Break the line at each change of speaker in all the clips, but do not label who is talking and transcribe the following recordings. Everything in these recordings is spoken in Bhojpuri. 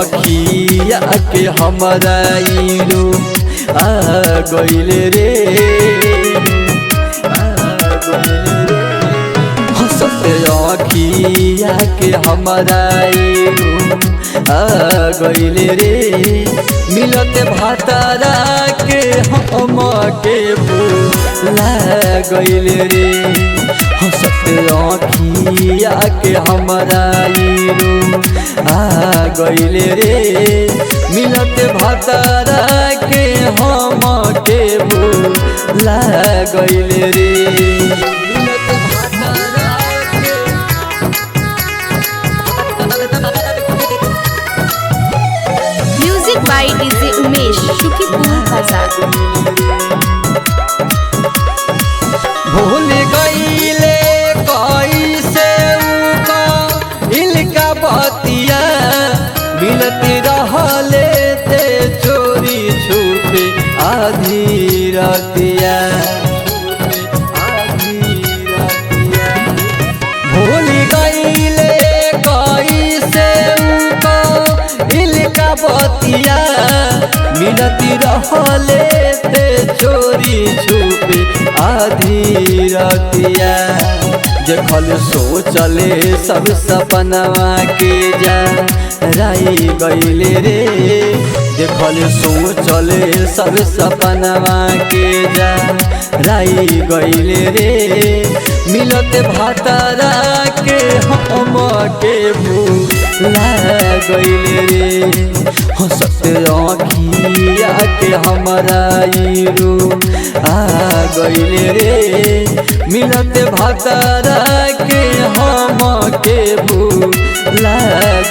अखिया के हमारा इलू आ गइले रे हंसते अखिया के हमारा इलू आ गइले रे मिलते भातारा के हम के भूला गइले रे हंसते अखिया के हमारा इलू आ गइले रे मिलते भातारा के हम के भूला गइले रे मिलते भातारा के
music by DJ Umesh Shukipur बाजार।
भूल गइले कैसे इनका बतिया मिलती रहले ते चोरी छुपे आधी रतिया भूल गइले कैसे इनका बतिया मिलती रहले ते चोरी छुपे आधी रतिया जखल सोचले सब सपनवा के जा राई गइले रे देखल सोचले सब सपनवा के जा राई गइले रे मिलते भातारा के हम के भूला गइले रे हंसते अखिया के हमारा इरू आ गइले रे मिलते भातारा के हम के भूला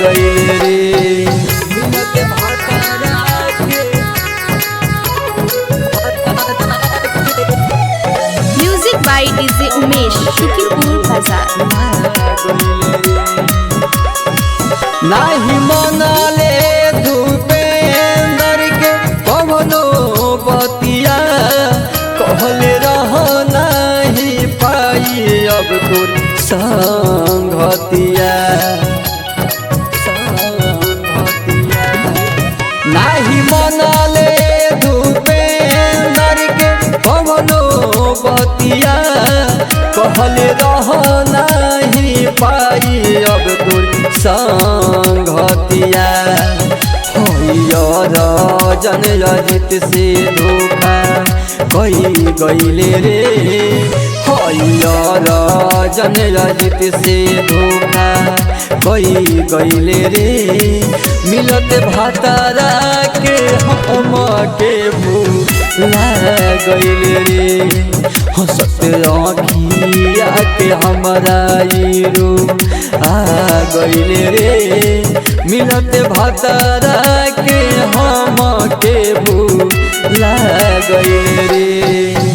गइले रे मिलते भातारा के
music by DJ Umesh Shukipur बाजार।
नाही मनले धूपेंद्र के कवनो बतिया कहले रह नहीं पाई अब तोर संगतिया नाही मनले धूपेंद्र के कवनो बतिया कहले रह नहीं पाई अब तोर संगतिया जन अजित से धोखा कई गइले रे जन अजित से धोखा कई गइले रे मिलते भातारा के हम के भूला गइले रे हंसते अखिया के हमारा इरू आ गइले रे मिलते भातारा के हम के भूला गइले रे।